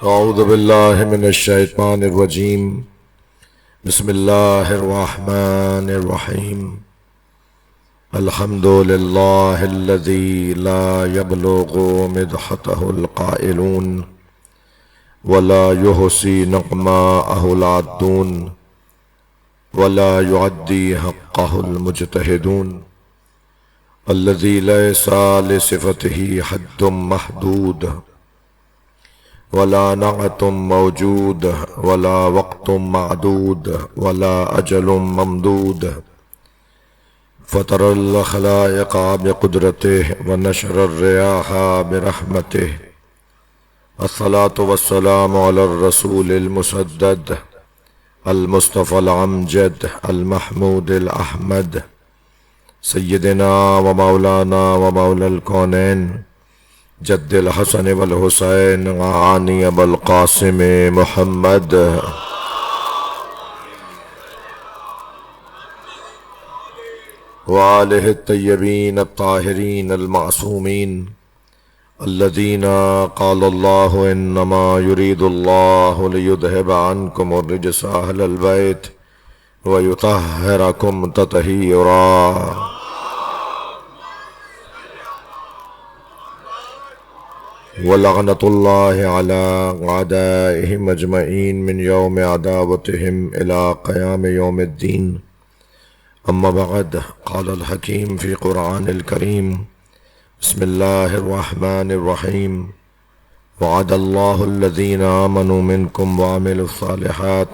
أعوذ بالله من الشيطان الرجيم. بسم الله الرحمن الرحيم. الحمد لله الذي لا يبلغ مدحته القائلون ولا يحصي نقماءه العادون ولا يعدي حقه المجتهدون، الذي ليس لصفته حد محدود ولا نعت موجود ولا وقت معدود ولا أجل ممدود، فطر الخلائق بقدرته ونشر الرياح برحمته. الصلاة والسلام على الرسول المسدد المصطفى الأمجد المحمود الأحمد، سيدنا ومولانا ومولى الكونين جد الحسن والحسين وعاني أبا القاسم محمد، وآله الطيبين الطاهرين المعصومين الذين قال الله إنما يريد الله ليذهب عنكم الرجس أهل البيت ويطهركم تطهيرا. ولعنة الله على أعدائهم أجمعين من يوم عداوتهم إلى قيام يوم الدين. أما بعد، قال الحكيم في قرآن الكريم: بسم الله الرحمن الرحيم. وعد الله الذين آمنوا منكم وعملوا الصالحات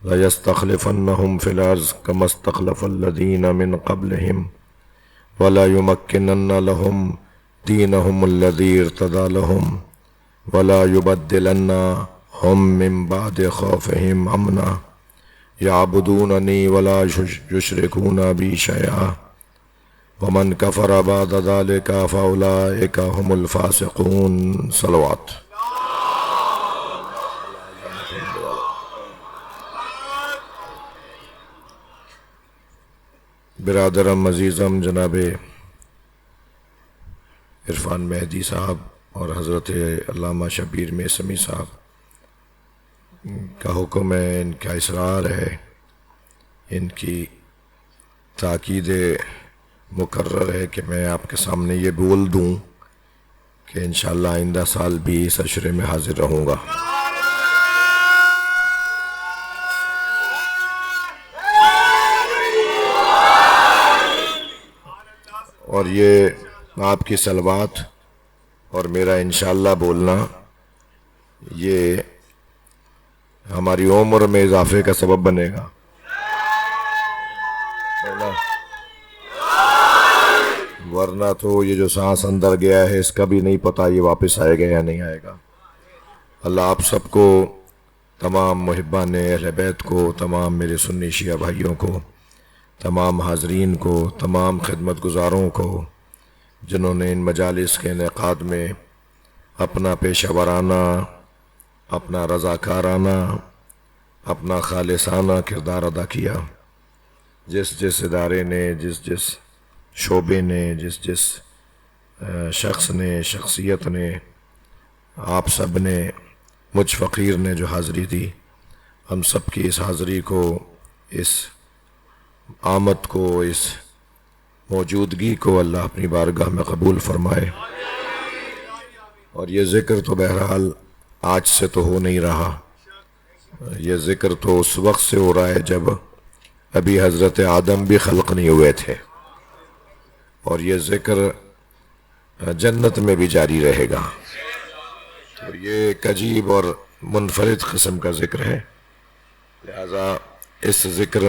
ليستخلفنهم في الأرض كما استخلف الذين من قبلهم ولا يمكنن لهم دينهم الذي ارتضى لهم ولا يبدلنهم من بعد خوفهم أمنا يعبدونني ولا يشركون بي شيئا ومن كفر بعد ذلك فأولئك هم الفاسقون. صلوات. برادرم عزیزم جناب عرفان مہدی صاحب اور حضرت علامہ شبیر میثمی صاحب کا حکم ہے، ان کا اصرار ہے، ان کی تاکید مقرر ہے کہ میں آپ کے سامنے یہ بول دوں کہ انشاءاللہ آئندہ سال بھی اس عشرے میں حاضر رہوں گا. اور یہ آپ کی صلوات اور میرا انشاءاللہ بولنا یہ ہماری عمر میں اضافے کا سبب بنے گا. ورنہ تو یہ جو سانس اندر گیا ہے اس کا بھی نہیں پتا یہ واپس آئے گا یا نہیں آئے گا. اللہ آپ سب کو، تمام محبان اہل بیت کو، تمام میرے سنی شیعہ بھائیوں کو، تمام حاضرین کو، تمام خدمت گزاروں کو جنہوں نے ان مجالس کے انعقاد میں اپنا پیشہ ورانہ، اپنا رضاکارانہ، اپنا خالصانہ کردار ادا کیا، جس جس ادارے نے، جس جس شعبے نے، جس جس شخص نے، شخصیت نے، آپ سب نے، مجھ فقیر نے جو حاضری دی، ہم سب کی اس حاضری کو، اس آمد کو، اس موجودگی کو اللہ اپنی بارگاہ میں قبول فرمائے. اور یہ ذکر تو بہرحال آج سے تو ہو نہیں رہا، یہ ذکر تو اس وقت سے ہو رہا ہے جب ابھی حضرت آدم بھی خلق نہیں ہوئے تھے، اور یہ ذکر جنت میں بھی جاری رہے گا. تو یہ ایک عجیب اور منفرد قسم کا ذکر ہے، لہذا اس ذکر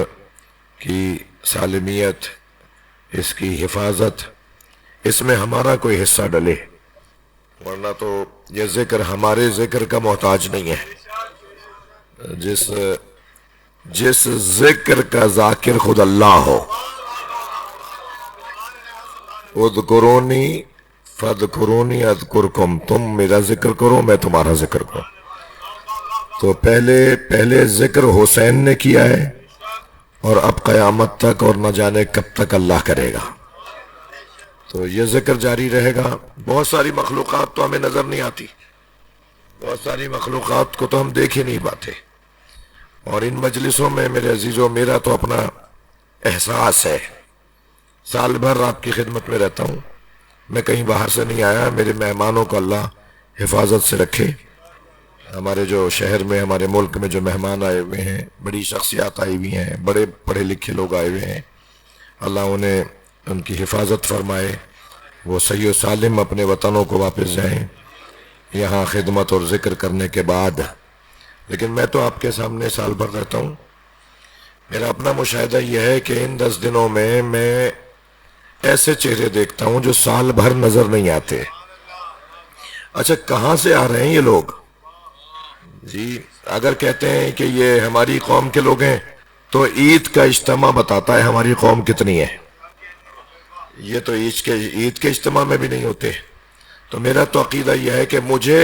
کی سالمیت، اس کی حفاظت، اس میں ہمارا کوئی حصہ ڈلے، ورنہ تو یہ ذکر ہمارے ذکر کا محتاج نہیں ہے. جس ذکر کا ذاکر خود اللہ ہو، اذکرونی فاذکرونی اذکرکم، تم میرا ذکر کرو میں تمہارا ذکر کروں. تو پہلے ذکر حسین نے کیا ہے، اور اب قیامت تک اور نہ جانے کب تک اللہ کرے گا. تو یہ ذکر جاری رہے گا. بہت ساری مخلوقات تو ہمیں نظر نہیں آتی، بہت ساری مخلوقات کو تو ہم دیکھ ہی نہیں پاتے، اور ان مجلسوں میں میرے عزیزوں میرا تو اپنا احساس ہے، سال بھر آپ کی خدمت میں رہتا ہوں، میں کہیں باہر سے نہیں آیا، میرے مہمانوں کو اللہ حفاظت سے رکھے۔ ہمارے جو شہر میں، ہمارے ملک میں جو مہمان آئے ہوئے ہیں، بڑی شخصیات آئی ہوئی ہیں، بڑے پڑھے لکھے لوگ آئے ہوئے ہیں، اللہ انہیں ان کی حفاظت فرمائے، وہ صحیح و سالم اپنے وطنوں کو واپس جائیں یہاں خدمت اور ذکر کرنے کے بعد۔ لیکن میں تو آپ کے سامنے سال بھر رہتا ہوں، میرا اپنا مشاہدہ یہ ہے کہ ان 10 دنوں میں ایسے چہرے دیکھتا ہوں جو سال بھر نظر نہیں آتے۔ اچھا کہاں سے آ رہے ہیں یہ لوگ؟ جی اگر کہتے ہیں کہ یہ ہماری قوم کے لوگ ہیں تو عید کا اجتماع بتاتا ہے ہماری قوم کتنی ہے، یہ تو عید کے اجتماع میں بھی نہیں ہوتے۔ تو میرا تو عقیدہ یہ ہے کہ مجھے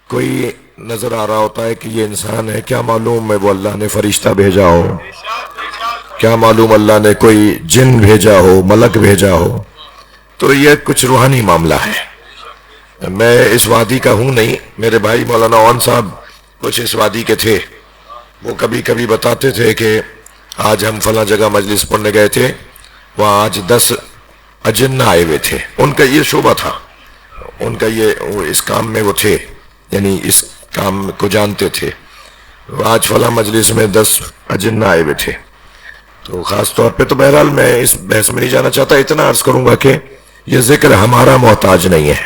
کوئی نظر آ رہا ہوتا ہے کہ یہ انسان ہے، کیا معلوم ہے وہ اللہ نے فرشتہ بھیجا ہو، کیا معلوم اللہ نے کوئی جن بھیجا ہو، ملک بھیجا ہو، تو یہ کچھ روحانی معاملہ ہے۔ میں اس وادی کا ہوں نہیں، میرے بھائی مولانا عون صاحب کچھ اس وادی کے تھے، وہ کبھی کبھی بتاتے تھے کہ آج ہم فلاں جگہ مجلس پڑھنے گئے تھے، وہاں آج 10 اجنہ آئے ہوئے تھے، ان کا یہ شعبہ تھا، ان کا یہ اس کام میں وہ تھے، یعنی اس کام کو جانتے تھے، آج فلاں مجلس میں 10 اجنہ آئے ہوئے تھے۔ تو خاص طور پہ تو بہرحال میں اس بحث میں نہیں جانا چاہتا، اتنا عرض کروں گا کہ یہ ذکر ہمارا محتاج نہیں ہے،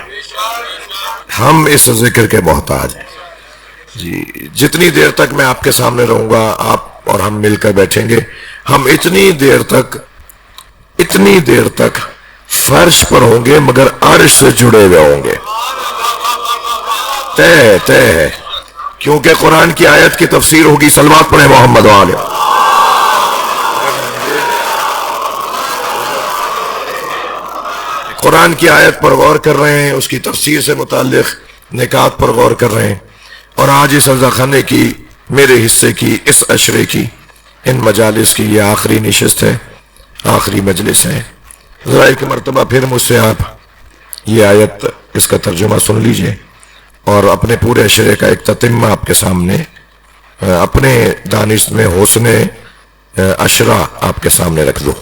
ہم اس ذکر کے محتاج ہیں۔ جی جتنی دیر تک میں آپ کے سامنے رہوں گا، آپ اور ہم مل کر بیٹھیں گے، ہم اتنی دیر تک فرش پر ہوں گے مگر عرش سے جڑے ہوئے ہوں گے، طے ہے، کیونکہ قرآن کی آیت کی تفسیر ہوگی، صلوات پڑھیں محمد وآلہ۔ قرآن کی آیت پر غور کر رہے ہیں، اس کی تفسیر سے متعلق نکات پر غور کر رہے ہیں، اور آج اس عزاخانے کی، میرے حصے کی، اس عشرے کی، ان مجالس کی یہ آخری نشست ہے، آخری مجلس ہے۔ ذرا ایک مرتبہ پھر مجھ سے آپ یہ آیت، اس کا ترجمہ سن لیجئے، اور اپنے پورے عشرے کا ایک تتمہ آپ کے سامنے، اپنے دانش میں حسن عشرہ آپ کے سامنے رکھ دو۔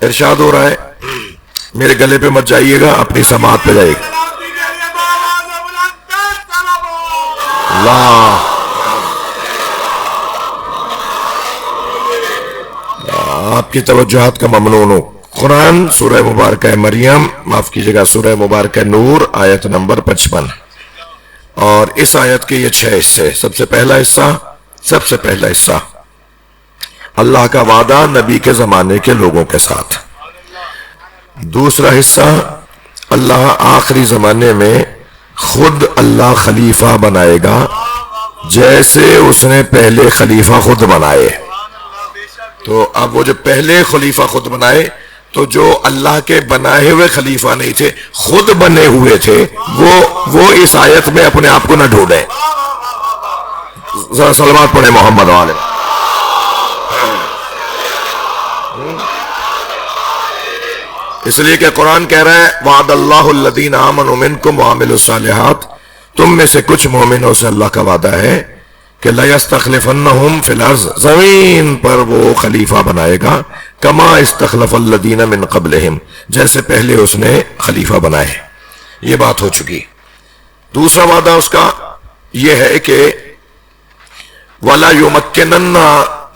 ارشاد ہو رہا ہے، میرے گلے پہ مت جائیے گا، اپنی سماعت پہ جائیے گا۔ اللہ آپ کی توجہات کا ممنون ہو۔ قرآن سورہ مبارکہ مریم، معاف کیجئے گا سورہ مبارکہ نور، آیت نمبر 55، اور اس آیت کے یہ 6 حصے۔ سب سے پہلا حصہ اللہ کا وعدہ نبی کے زمانے کے لوگوں کے ساتھ، دوسرا حصہ اللہ آخری زمانے میں خود اللہ خلیفہ بنائے گا جیسے اس نے پہلے خلیفہ خود بنائے۔ تو اب وہ جو پہلے خلیفہ خود بنائے، تو جو اللہ کے بنائے ہوئے خلیفہ نہیں تھے، خود بنے ہوئے تھے، وہ اس آیت میں اپنے آپ کو نہ ڈھونڈیں۔ ذرا صلوات پڑھیں محمد والے۔ اس لیے کہ قرآن کہہ رہا ہے وعد اللہ الذین آمنوا منکم وعملوا الصالحات، تم میں سے کچھ مومنوں سے اللہ کا وعدہ ہے کہ لَيَسْتَخْلِفَنَّهُمْ فِي الْأَرْضِ، زمین پر وہ خلیفہ بنائے گا، کما استخلف الذین من قبلہم، جیسے پہلے اس نے خلیفہ بنائے۔ یہ بات ہو چکی۔ دوسرا وعدہ اس کا یہ ہے کہ وَلَا يُمَكِّنَنَّ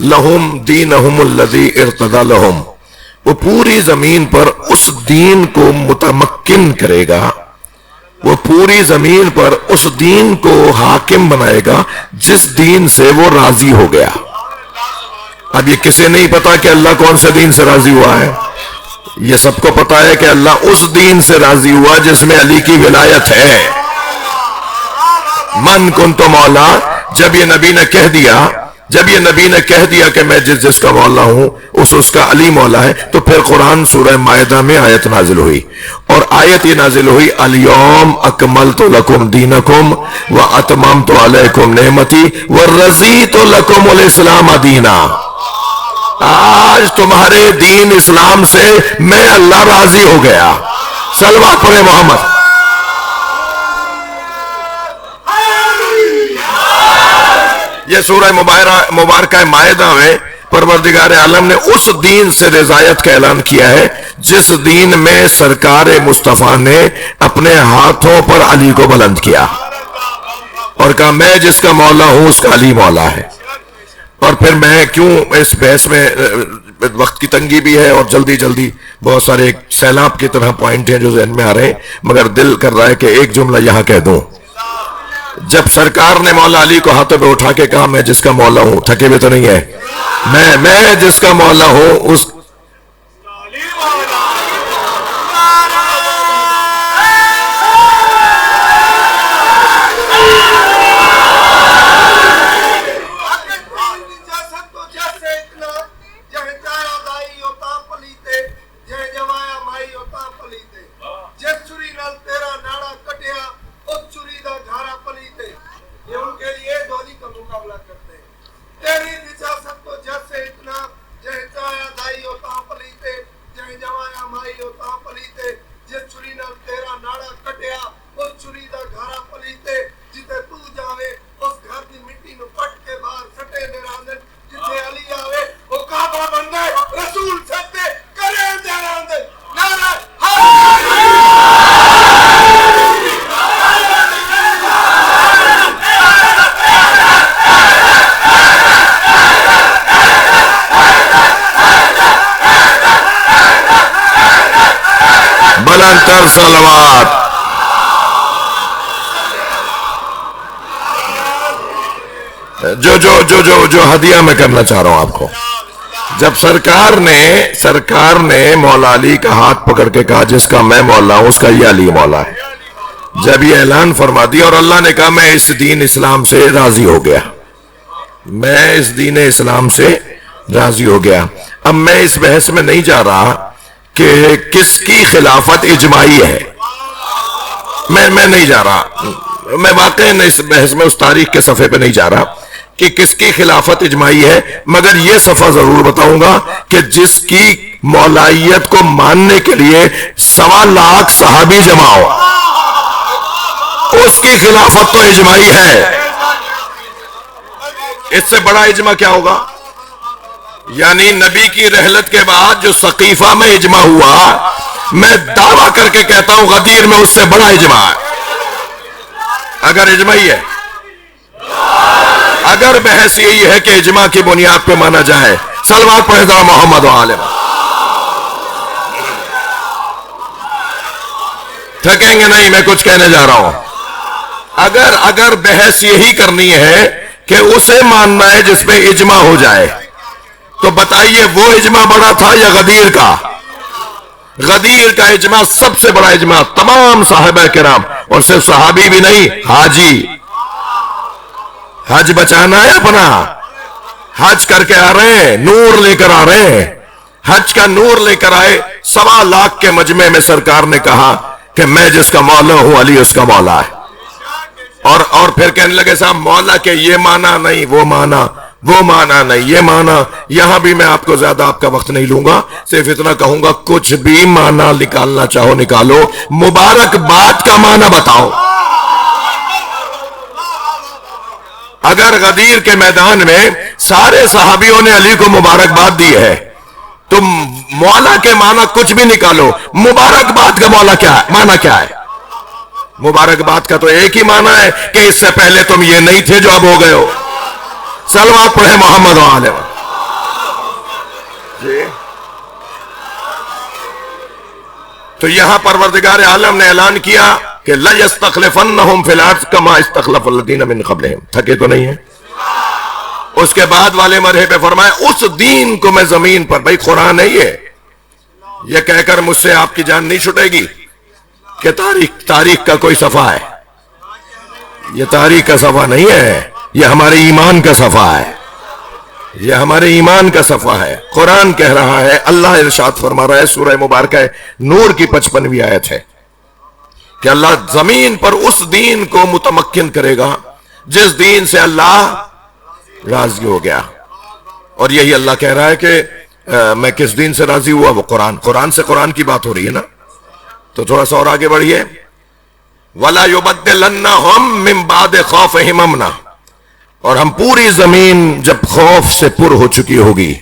لَهُمْ دِينَهُمُ الَّذِي ارْتَضَىٰ لَهُمْ، وہ پوری زمین پر اس دین کو متمکن کرے گا، وہ پوری زمین پر اس دین کو حاکم بنائے گا جس دین سے وہ راضی ہو گیا۔ اب یہ کسے نہیں پتا کہ اللہ کون سے دین سے راضی ہوا ہے؟ یہ سب کو پتا ہے کہ اللہ اس دین سے راضی ہوا جس میں علی کی ولایت ہے۔ من کنت مولا، جب یہ نبی نے کہہ دیا کہ میں جس کا مولا ہوں اس کا علی مولا ہے، تو پھر قرآن سورہ مائدہ میں آیت نازل ہوئی، اور آیت یہ نازل ہوئی الیوم اکملت لکم دینکم واتممت علیکم نعمتی ورضیت لکم الاسلام دینا، آج تمہارے دین اسلام سے میں اللہ راضی ہو گیا۔ صلوات پڑھیں محمد۔ یہ سورہ مبارکہ مائدہ میں پروردگار عالم نے اس دین سے رضایت کا اعلان کیا ہے جس دین میں سرکار مصطفیٰ نے اپنے ہاتھوں پر علی کو بلند کیا اور کہا میں جس کا مولا ہوں اس کا علی مولا ہے. اور پھر میں کیوں اس بحث میں، وقت کی تنگی بھی ہے اور جلدی جلدی بہت سارے سیلاب کی طرح پوائنٹ ہیں جو ذہن میں آ رہے ہیں، مگر دل کر رہا ہے کہ ایک جملہ یہاں کہہ دوں. جب سرکار نے مولا علی کو ہاتھوں پہ اٹھا کے کہا میں جس کا مولا ہوں، تھکے ہوئے تو نہیں ہے، میں جس کا مولا ہوں اس صلوات. جو ہدیہ میں کرنا چاہ رہا ہوں آپ کو، جب سرکار نے مولا علی کا ہاتھ پکڑ کے کہا جس کا میں مولا ہوں اس کا یہ علی مولا ہے، جب یہ اعلان فرما دیا اور اللہ نے کہا میں اس دین اسلام سے راضی ہو گیا، میں اس دین اسلام سے راضی ہو گیا. اب میں اس بحث میں نہیں جا رہا کہ کس کی خلافت اجماعی ہے، میں نہیں جا رہا، میں واقعی اس بحث میں اس تاریخ کے صفحے پہ نہیں جا رہا کہ کس کی خلافت اجماعی ہے، مگر یہ صفحہ ضرور بتاؤں گا کہ جس کی مولائیت کو ماننے کے لیے 1.25 لاکھ صحابی جمع ہو، اس کی خلافت تو اجماعی ہے. اس سے بڑا اجماع کیا ہوگا؟ یعنی نبی کی رحلت کے بعد جو سقیفہ میں اجماع ہوا، میں دعویٰ کر کے کہتا ہوں غدیر میں اس سے بڑا اجماع ہے، اگر اجماعی ہے. اگر بحث یہی ہے کہ اجماع کی بنیاد پہ مانا جائے، صلوات پڑھیں ذرا محمد و آل محمد. تھکیں گے نہیں، میں کچھ کہنے جا رہا ہوں. اگر بحث یہی کرنی ہے کہ اسے ماننا ہے جس پہ اجماع ہو جائے، تو بتائیے وہ اجماع بڑا تھا یا غدیر کا؟ غدیر کا اجماع سب سے بڑا اجماع، تمام صحابہ کرام، اور صرف صحابی بھی نہیں، حاجی. حج بچانا ہے اپنا، حج کر کے آ رہے ہیں، نور لے کر آ رہے ہیں، حج کا نور لے کر آئے. 1.25 لاکھ کے مجمع میں سرکار نے کہا کہ میں جس کا مولا ہوں علی اس کا مولا ہے. اور پھر کہنے لگے صاحب مولا کے یہ مانا نہیں، وہ مانا نہیں، یہ مانا. یہاں بھی میں آپ کو زیادہ آپ کا وقت نہیں لوں گا، صرف اتنا کہوں گا کچھ بھی مانا نکالنا چاہو نکالو، مبارکباد کا مانا بتاؤ. اگر غدیر کے میدان میں سارے صحابیوں نے علی کو مبارکباد دی ہے تو مولا کے مانا کچھ بھی نکالو، مبارکباد کا مولا کیا ہے، مانا کیا ہے؟ مبارکباد کا تو ایک ہی مانا ہے کہ اس سے پہلے تم یہ نہیں تھے جو اب ہو گئے ہو. صلوات پڑھیں محمد و آل محمد. تو یہاں پروردگار عالم نے اعلان کیا کہ لَيَسْتَخْلِفَنَّهُمْ فِي الْأَرْضِ كَمَا اسْتَخْلَفَ الَّذِينَ مِنْ قَبْلِهِمْ. تھکے تو نہیں ہیں؟ اس کے بعد والے مرحلے پہ فرمایا اس دین کو میں زمین پر، بھائی قرآن ہے یہ کہہ کر مجھ سے آپ کی جان نہیں چھٹے گی کہ تاریخ کا کوئی صفحہ ہے. یہ تاریخ کا صفحہ نہیں ہے، یہ ہمارے ایمان کا صفحہ ہے، یہ ہمارے ایمان کا صفحہ ہے. قرآن کہہ رہا ہے، اللہ ارشاد فرما رہا ہے، سورہ مبارکہ نور کی 55ویں آیت ہے کہ اللہ زمین پر اس دین کو متمکن کرے گا جس دین سے اللہ راضی ہو گیا. اور یہی اللہ کہہ رہا ہے کہ میں کس دین سے راضی ہوا، وہ قرآن سے قرآن کی بات ہو رہی ہے نا. تو تھوڑا سا اور آگے بڑھیے. وَلَا يُبَدِّلَنَّهُمْ مِنْ بَعْدِ خَوْفِهِمْ أَمْنًا. اور ہم پوری زمین جب خوف سے پر ہو چکی ہوگی،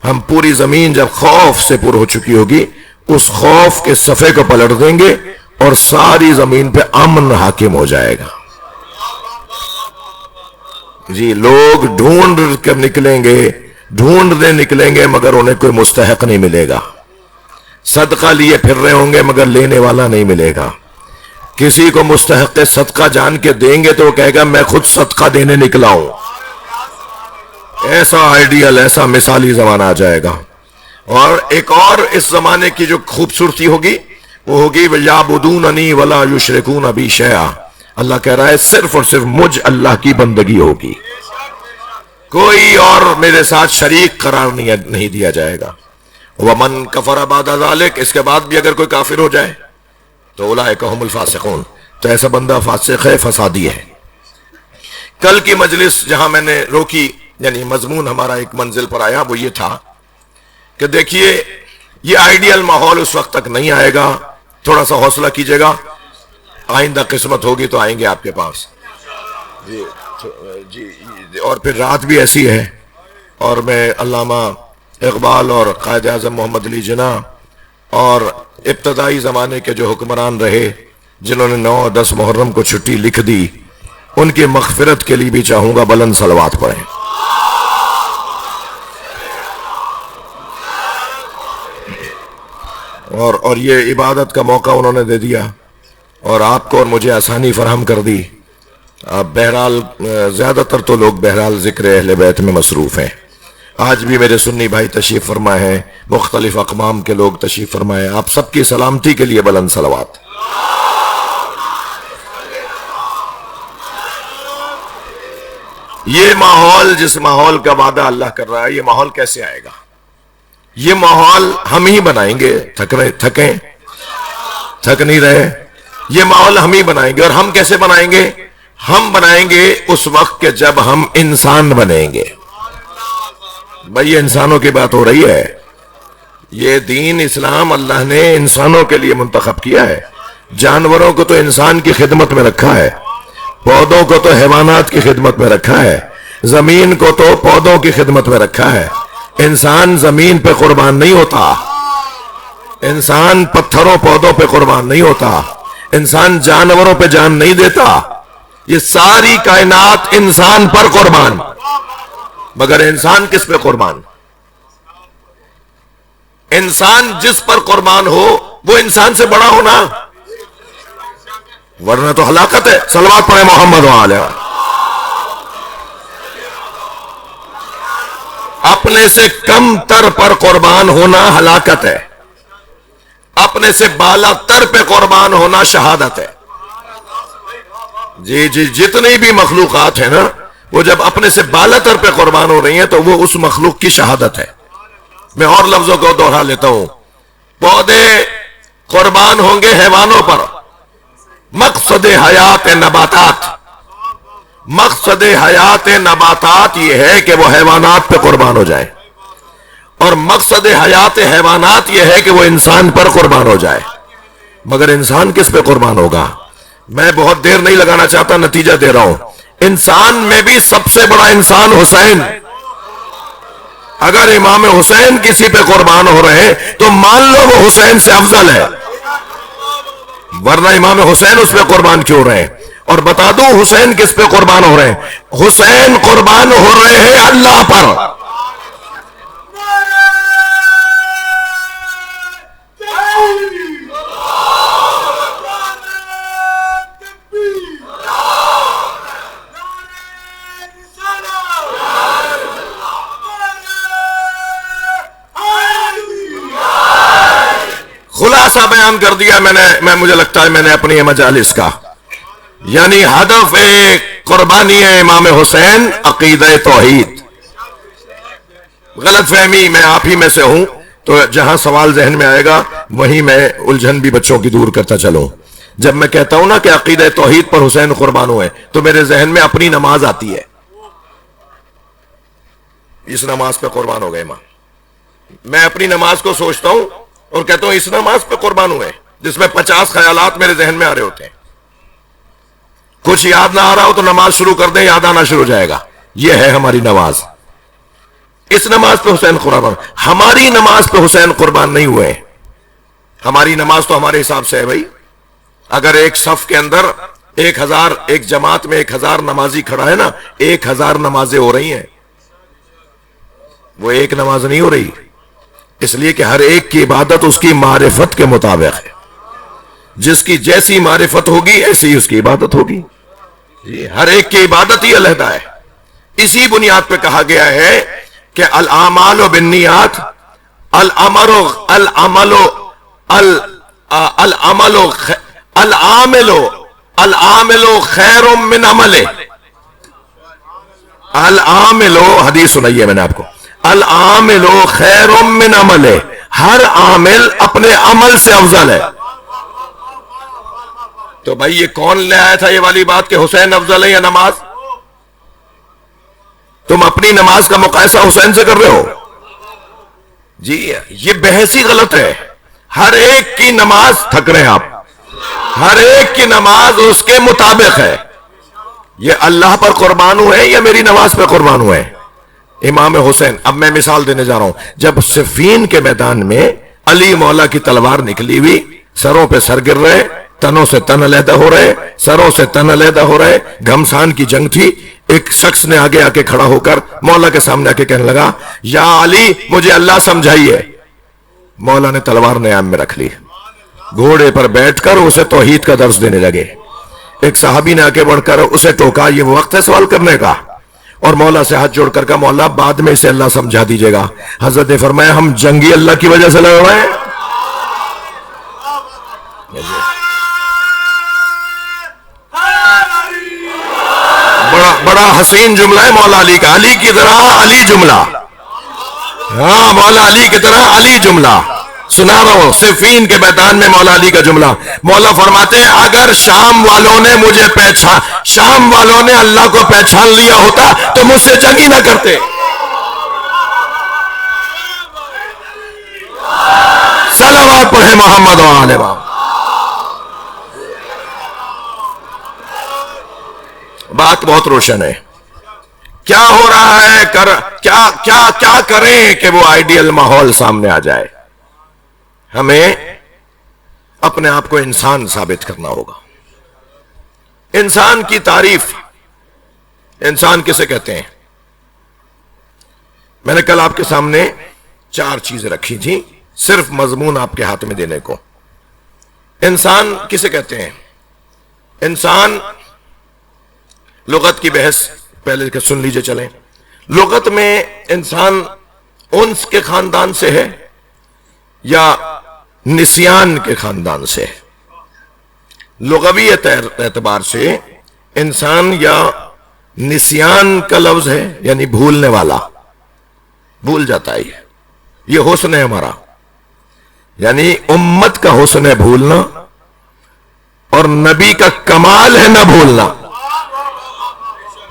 ہم پوری زمین جب خوف سے پر ہو چکی ہوگی، اس خوف کے صفحے کو پلٹ دیں گے اور ساری زمین پہ امن حاکم ہو جائے گا۔ جی، لوگ ڈھونڈ کر نکلیں گے، ڈھونڈنے نکلیں گے، مگر انہیں کوئی مستحق نہیں ملے گا۔ صدقہ لیے پھر رہے ہوں گے مگر لینے والا نہیں ملے گا۔ کسی کو مستحق صدقہ جان کے دیں گے تو وہ کہے گا میں خود صدقہ دینے نکلا ہوں۔ ایسا آئیڈیل، ایسا مثالی زمانہ آ جائے گا۔ اور ایک اور اس زمانے کی جو خوبصورتی ہوگی وہ ہوگی وَيَعْبُدُونَنِي وَلَا يُشْرِكُونَ بِي شَيْئًا۔ اللہ کہہ رہا ہے صرف اور صرف مجھ اللہ کی بندگی ہوگی، کوئی اور میرے ساتھ شریک قرار نہیں دیا جائے گا۔ وَمَنْ كَفَرَ بَعْدَ ذَلِكَ، اس کے بعد بھی اگر کوئی کافر ہو جائے تو اولئک هم الفاسقون، تو ایسا بندہ فاسق ہے، فسادی ہے۔ کل کی مجلس جہاں میں نے روکی، یعنی مضمون ہمارا ایک منزل پر آیا، وہ یہ تھا کہ دیکھیے یہ آئیڈیل ماحول اس وقت تک نہیں آئے گا، تھوڑا سا حوصلہ کیجئے گا، آئندہ قسمت ہوگی تو آئیں گے آپ کے پاس۔ جی، اور پھر رات بھی ایسی ہے، اور میں علامہ اقبال اور قائد اعظم محمد علی جناح اور ابتدائی زمانے کے جو حکمران رہے جنہوں نے 9 اور 10 محرم کو چھٹی لکھ دی، ان کی مغفرت کے لیے بھی چاہوں گا بلند صلوات پڑھیں۔ اور یہ عبادت کا موقع انہوں نے دے دیا اور آپ کو اور مجھے آسانی فراہم کر دی۔ اب بہرحال زیادہ تر تو لوگ بہرحال ذکر اہل بیت میں مصروف ہیں۔ آج بھی میرے سنی بھائی تشریف فرمائے ہیں، مختلف اقوام کے لوگ تشریف فرمائے ہیں، آپ سب کی سلامتی کے لیے بلند صلوات۔ یہ ماحول، جس ماحول کا وعدہ اللہ کر رہا ہے، یہ ماحول کیسے آئے گا؟ یہ ماحول ہم ہی بنائیں گے۔ تھک نہیں رہے؟ یہ ماحول ہم ہی بنائیں گے۔ اور ہم کیسے بنائیں گے؟ ہم بنائیں گے اس وقت کہ جب ہم انسان بنیں گے۔ بھئی یہ انسانوں کی بات ہو رہی ہے، یہ دین اسلام اللہ نے انسانوں کے لیے منتخب کیا ہے۔ جانوروں کو تو انسان کی خدمت میں رکھا ہے، پودوں کو تو حیوانات کی خدمت میں رکھا ہے، زمین کو تو پودوں کی خدمت میں رکھا ہے۔ انسان زمین پہ قربان نہیں ہوتا، انسان پتھروں پودوں پہ قربان نہیں ہوتا، انسان جانوروں پہ جان نہیں دیتا۔ یہ ساری کائنات انسان پر قربان، مگر انسان کس پہ قربان؟ انسان جس پر قربان ہو وہ انسان سے بڑا ہونا، ورنہ تو ہلاکت ہے۔ صلوات پڑھیں محمد وعلیہ۔ اپنے سے کم تر پر قربان ہونا ہلاکت ہے، اپنے سے بالا تر پہ قربان ہونا شہادت ہے۔ جی جتنی بھی مخلوقات ہیں نا، وہ جب اپنے سے بالا تر پہ قربان ہو رہی ہیں تو وہ اس مخلوق کی شہادت ہے۔ میں اور لفظوں کو دوہرا لیتا ہوں، پودے قربان ہوں گے حیوانوں پر، مقصد حیات نباتات، مقصد حیات نباتات یہ ہے کہ وہ حیوانات پہ قربان ہو جائے، اور مقصد حیات حیوانات یہ ہے کہ وہ انسان پر قربان ہو جائے۔ مگر انسان کس پہ قربان ہوگا؟ میں بہت دیر نہیں لگانا چاہتا، نتیجہ دے رہا ہوں۔ انسان میں بھی سب سے بڑا انسان حسین۔ اگر امام حسین کسی پہ قربان ہو رہے ہیں تو مان لو وہ حسین سے افضل ہے، ورنہ امام حسین اس پہ قربان کیوں رہے ہیں؟ اور بتا دوں حسین کس پہ قربان ہو رہے ہیں؟ حسین قربان ہو رہے ہیں اللہ پر۔ خلاصہ بیان کر دیا مجھے لگتا ہے میں نے اپنی مجالس کا، یعنی ہدف قربانی ہے امام حسین عقیدہ توحید۔ غلط فہمی میں آپ ہی میں سے ہوں، تو جہاں سوال ذہن میں آئے گا وہیں میں الجھن بھی بچوں کی دور کرتا چلوں۔ جب میں کہتا ہوں نا کہ عقیدہ توحید پر حسین قربان ہوئے تو میرے ذہن میں اپنی نماز آتی ہے، اس نماز پہ قربان ہو گئے امام۔ میں اپنی نماز کو سوچتا ہوں اور کہتا ہوں اس نماز پہ قربان ہوئے، جس میں 50 خیالات میرے ذہن میں آ رہے ہوتے ہیں۔ کچھ یاد نہ آ رہا ہو تو نماز شروع کر دیں، یاد آنا شروع ہو جائے گا. یہ ہے ہماری نماز. اس نماز پہ حسین قربان. ہماری نماز پہ حسین قربان نہیں ہوئے. ہماری نماز تو ہمارے حساب سے ہے بھائی. اگر ایک صف کے اندر 1000 ایک جماعت میں 1000 نمازی کھڑا ہے نا، 1000 نمازیں ہو رہی ہیں، وہ ایک نماز نہیں ہو رہی. اس لیے کہ ہر ایک کی عبادت اس کی معرفت کے مطابق ہے. جس کی جیسی معرفت ہوگی ایسی ہی اس کی عبادت ہوگی. ہر ایک کی عبادت ہی علیحدہ ہے. اسی بنیاد پہ کہا گیا ہے کہ الاعمال بالنیات، العامل خیر من عملہ. العامل، حدیث سنائیے میں نے آپ کو، العامل خیر من عملہ. ہر عامل اپنے عمل سے افضل ہے. تو بھائی یہ کون لے آیا تھا یہ والی بات کہ حسین افضل ہے یا نماز؟ تم اپنی نماز کا مقایسہ حسین سے کر رہے ہو. جی یہ بحث ہی غلط ہے. ہر ایک کی نماز، تھک رہے ہیں آپ، ہر ایک کی نماز اس کے مطابق ہے. یہ اللہ پر قربان ہوئے یا میری نماز پہ قربان ہوئے؟ امام حسین. اب میں مثال دینے جا رہا ہوں. جب صفین کے میدان میں علی مولا کی تلوار نکلی ہوئی، سروں پہ سر گر رہے، تنوں سے تن علیحدہ ہو رہے، سروں سے تن علیحدہ ہو رہے، گھمسان کی جنگ تھی. ایک شخص نے آگے آ کے کھڑا ہو کر مولا کے سامنے آ کے کہنے لگا، یا علی مجھے اللہ سمجھائیے. مولا نے تلوار نیام میں رکھ لی، گھوڑے پر بیٹھ کر اسے توحید کا درس دینے لگے. ایک صحابی نے آگے بڑھ کر اسے ٹوکا، یہ وقت ہے سوال کرنے کا. اور مولا سے ہاتھ جوڑ کر کہا، مولا بعد میں اسے اللہ سمجھا دیجیے گا. حضرت نے فرمایا، ہم جنگی اللہ کی وجہ سے لڑ رہے ہیں. بڑا حسین جملہ ہے مولا علی کا. علی کی طرح علی جملہ. ہاں مولا علی کی طرح علی جملہ سنا رہا ہوں. صفین کے میدان میں مولا علی کا جملہ. مولا فرماتے ہیں، اگر شام والوں نے مجھے شام والوں نے اللہ کو پہچان لیا ہوتا تو مجھ سے جنگ ہی نہ کرتے. صلوات پڑھے محمد و آل محمد. بات بہت روشن ہے. کیا ہو رہا ہے، کیا کریں کہ وہ آئیڈیل ماحول سامنے آ جائے؟ ہمیں اپنے آپ کو انسان ثابت کرنا ہوگا. انسان کی تعریف، انسان کسے کہتے ہیں؟ میں نے کل آپ کے سامنے 4 چیزیں رکھی تھیں صرف مضمون آپ کے ہاتھ میں دینے کو. انسان کسے کہتے ہیں؟ انسان لغت کی بحث پہلے سن لیجئے چلیں. لغت میں انسان انس کے خاندان سے ہے یا نسیان کے خاندان سے ہے؟ لغوی اعتبار سے انسان یا نسیان کا لفظ ہے، یعنی بھولنے والا، بھول جاتا ہے. یہ حسن ہے ہمارا، یعنی امت کا حسن ہے بھولنا، اور نبی کا کمال ہے نہ بھولنا.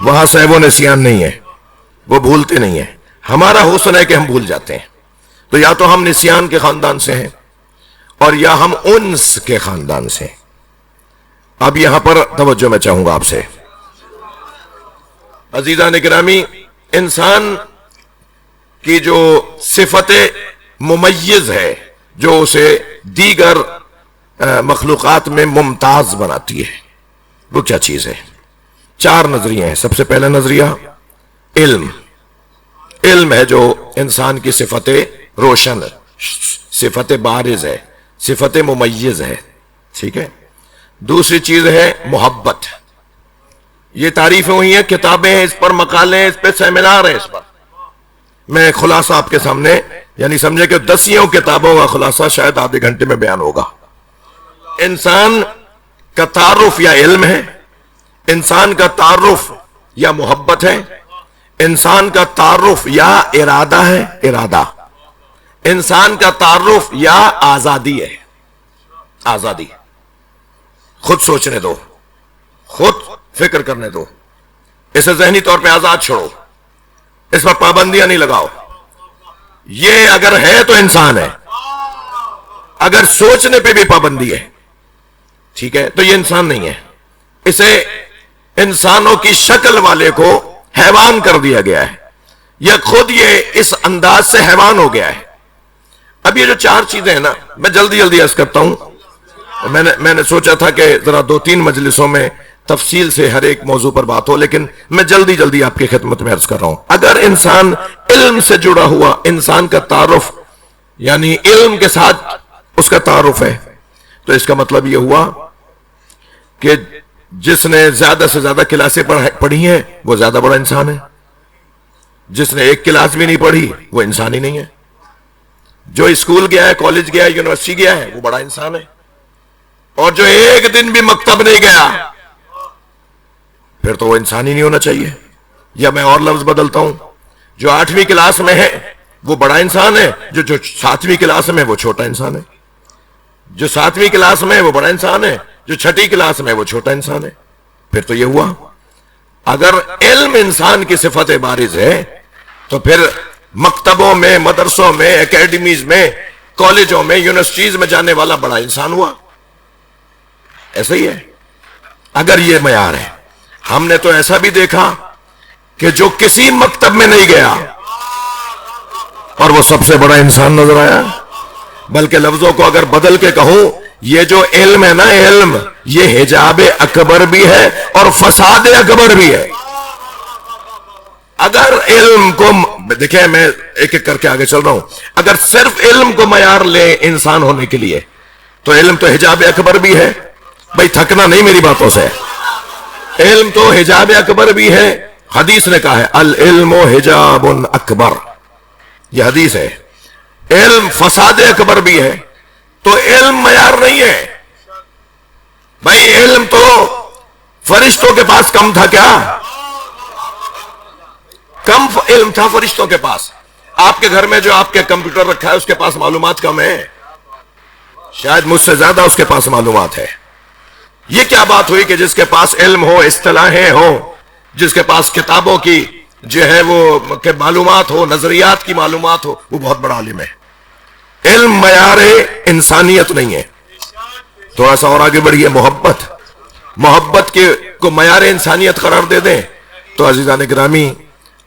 وہاں صاحب و نسیان نہیں ہے، وہ بھولتے نہیں ہیں. ہمارا حسن ہے کہ ہم بھول جاتے ہیں. تو یا تو ہم نسیان کے خاندان سے ہیں اور یا ہم انس کے خاندان سے. اب یہاں پر توجہ میں چاہوں گا آپ سے عزیزان گرامی. انسان کی جو صفت ممیز ہے، جو اسے دیگر مخلوقات میں ممتاز بناتی ہے، وہ کیا چیز ہے؟ 4 نظریے ہیں. سب سے پہلا نظریہ علم. علم ہے جو انسان کی صفت روشن، صفت بارز ہے، صفت ممیز ہے. ٹھیک ہے. دوسری چیز ہے محبت. یہ تعریفیں ہوئی ہیں، کتابیں ہیں اس پر، مقالے ہیں اس پہ، سیمینار ہیں اس پر. میں خلاصہ آپ کے سامنے، یعنی سمجھے کہ 10 کتابوں کا خلاصہ شاید آدھے گھنٹے میں بیان ہوگا. انسان کا تعارف یا علم ہے، انسان کا تعارف یا محبت ہے، انسان کا تعارف یا ارادہ ہے، ارادہ، انسان کا تعارف یا آزادی ہے، آزادی. خود سوچنے دو، خود فکر کرنے دو، اسے ذہنی طور پہ آزاد چھوڑو، اس پر پابندیاں نہیں لگاؤ. یہ اگر ہے تو انسان ہے. اگر سوچنے پہ بھی پابندی ہے، ٹھیک ہے، تو یہ انسان نہیں ہے. اسے انسانوں کی شکل والے کو حیوان کر دیا گیا ہے، یا خود یہ اس انداز سے حیوان ہو گیا ہے۔ اب یہ جو چار چیزیں ہیں نا، میں جلدی جلدی عرض کرتا ہوں، میں نے سوچا تھا کہ ذرا 2-3 مجلسوں میں تفصیل سے ہر ایک موضوع پر بات ہو، لیکن میں جلدی جلدی آپ کی خدمت میں عرض کر رہا ہوں۔ اگر انسان علم سے جڑا ہوا انسان کا تعارف، یعنی علم کے ساتھ اس کا تعارف ہے، تو اس کا مطلب یہ ہوا کہ جس نے زیادہ سے زیادہ کلاسیں پڑھی ہیں وہ زیادہ بڑا انسان ہے، جس نے ایک کلاس بھی نہیں پڑھی وہ انسان ہی نہیں ہے، جو اسکول گیا ہے، کالج گیا ہے، یونیورسٹی گیا ہے، وہ بڑا انسان ہے، اور جو ایک دن بھی مکتب نہیں گیا پھر تو وہ انسان ہی نہیں ہونا چاہیے۔ یا میں اور لفظ بدلتا ہوں، جو 8ویں کلاس میں ہے وہ بڑا انسان ہے، جو 7ویں کلاس میں وہ چھوٹا انسان ہے، جو 7ویں کلاس میں وہ بڑا انسان ہے، جو 6ٹھی کلاس میں وہ چھوٹا انسان ہے۔ پھر تو یہ ہوا، اگر علم انسان کی صفت بارز ہے تو پھر مکتبوں میں، مدرسوں میں، اکیڈمیز میں، کالجوں میں، یونیورسٹیز میں جانے والا بڑا انسان ہوا۔ ایسا ہی ہے اگر یہ معیار ہے۔ ہم نے تو ایسا بھی دیکھا کہ جو کسی مکتب میں نہیں گیا اور وہ سب سے بڑا انسان نظر آیا۔ بلکہ لفظوں کو اگر بدل کے کہوں، یہ جو علم ہے نا، علم یہ حجاب اکبر بھی ہے اور فساد اکبر بھی ہے۔ اگر علم کو دیکھیں، میں ایک ایک کر کے آگے چل رہا ہوں، اگر صرف علم کو معیار لیں انسان ہونے کے لیے تو علم تو حجاب اکبر بھی ہے۔ بھائی تھکنا نہیں میری باتوں سے، علم تو حجاب اکبر بھی ہے۔ حدیث نے کہا ہے العلم حجاب اکبر، یہ حدیث ہے۔ علم فساد اکبر بھی ہے، تو علم معیار نہیں ہے۔ بھائی علم تو فرشتوں کے پاس کم تھا کیا؟ کم علم تھا فرشتوں کے پاس۔ آپ کے گھر میں جو آپ کے کمپیوٹر رکھا ہے اس کے پاس معلومات کم ہے، شاید مجھ سے زیادہ اس کے پاس معلومات ہے۔ یہ کیا بات ہوئی کہ جس کے پاس علم ہو، اصطلاحیں ہو، جس کے پاس کتابوں کی جو ہے وہ معلومات ہو، نظریات کی معلومات ہو، وہ بہت بڑا عالم ہے۔ علم معیار انسانیت نہیں ہے۔ تھوڑا سا اور آگے بڑھیے، محبت کو معیار انسانیت قرار دے دیں تو عزیزان گرامی،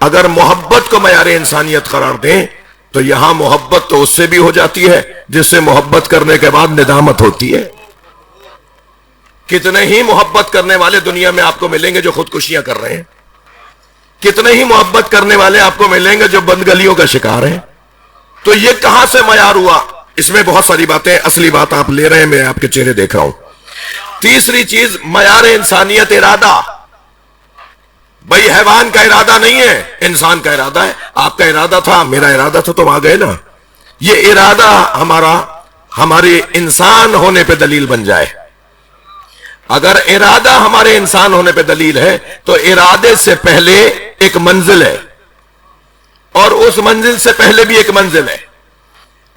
اگر محبت کو معیار انسانیت قرار دیں تو یہاں محبت تو اس سے بھی ہو جاتی ہے جس سے محبت کرنے کے بعد ندامت ہوتی ہے۔ کتنے ہی محبت کرنے والے دنیا میں آپ کو ملیں گے جو خودکشیاں کر رہے ہیں، کتنے ہی محبت کرنے والے آپ کو ملیں گے جو بندگلیوں کا شکار ہیں۔ تو یہ کہاں سے معیار ہوا؟ اس میں بہت ساری باتیں، اصلی بات آپ لے رہے ہیں، میں آپ کے چہرے دیکھ رہا ہوں۔ تیسری چیز معیار انسانیت، ارادہ۔ بھائی حیوان کا ارادہ نہیں ہے، انسان کا ارادہ ہے۔ آپ کا ارادہ تھا، میرا ارادہ تھا، تو آ گئے نا۔ یہ ارادہ ہمارے انسان ہونے پہ دلیل بن جائے۔ اگر ارادہ ہمارے انسان ہونے پہ دلیل ہے تو ارادے سے پہلے ایک منزل ہے، اور اس منزل سے پہلے بھی ایک منزل ہے۔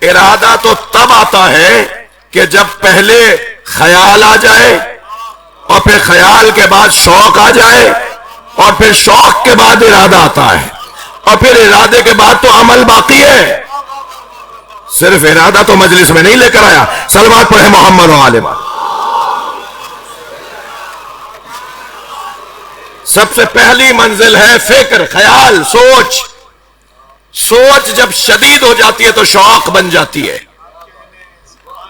ارادہ تو تب آتا ہے کہ جب پہلے خیال آ جائے، اور پھر خیال کے بعد شوق آ جائے، اور پھر شوق کے بعد ارادہ آتا ہے، اور پھر ارادے کے بعد تو عمل باقی ہے۔ صرف ارادہ تو مجلس میں نہیں لے کر آیا۔ صلوات پڑھے محمد و آل محمد۔ سب سے پہلی منزل ہے فکر، خیال، سوچ جب شدید ہو جاتی ہے تو شوق بن جاتی ہے۔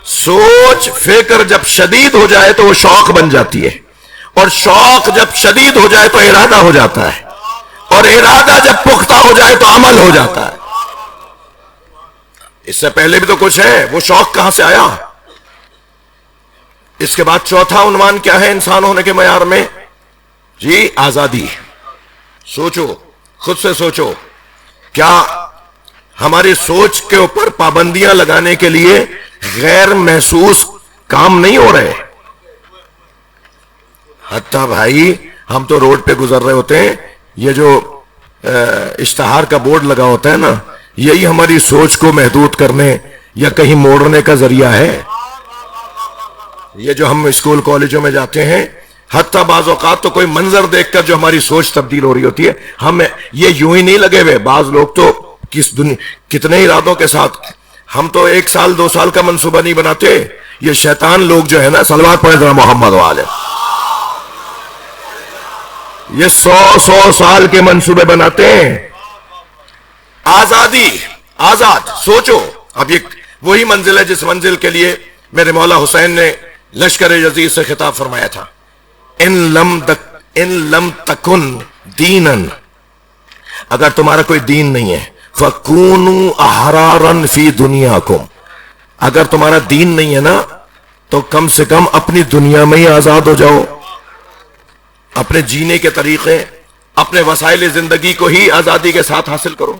سوچ، فکر جب شدید ہو جائے تو وہ شوق بن جاتی ہے، اور شوق جب شدید ہو جائے تو ارادہ ہو جاتا ہے، اور ارادہ جب پختہ ہو جائے تو عمل ہو جاتا ہے۔ اس سے پہلے بھی تو کچھ ہے، وہ شوق کہاں سے آیا؟ اس کے بعد چوتھا عنوان کیا ہے انسان ہونے کے معیار میں؟ جی آزادی۔ سوچو، خود سے سوچو، کیا ہماری سوچ کے اوپر پابندیاں لگانے کے لیے غیر محسوس کام نہیں ہو رہے؟ حتیٰ بھائی ہم تو روڈ پہ گزر رہے ہوتے ہیں، یہ جو اشتہار کا بورڈ لگا ہوتا ہے نا، یہی ہماری سوچ کو محدود کرنے یا کہیں موڑنے کا ذریعہ ہے۔ یہ جو ہم اسکول کالجوں میں جاتے ہیں، حتیٰ بعض اوقات تو کوئی منظر دیکھ کر جو ہماری سوچ تبدیل ہو رہی ہوتی ہے، ہم یہ یوں ہی نہیں لگے ہوئے، بعض لوگ تو کتنے ارادوں کے ساتھ، ہم تو 1 سال 2 سال کا منصوبہ نہیں بناتے۔ یہ شیطان لوگ جو ہے نا، صلوات پڑھے ذرا محمد والے، یہ 100 سال کے منصوبے بناتے ہیں. آزادی، آزاد. سوچو اب یہ وہی منزل ہے جس منزل کے لیے میرے مولا حسین نے لشکر یزید سے خطاب فرمایا تھا. ان لم تکن دینن، اگر تمہارا کوئی دین نہیں ہے، فکونوا احرارا فی دنیاکم، اگر تمہارا دین نہیں ہے نا تو کم سے کم اپنی دنیا میں ہی آزاد ہو جاؤ. اپنے جینے کے طریقے، اپنے وسائل زندگی کو ہی آزادی کے ساتھ حاصل کرو.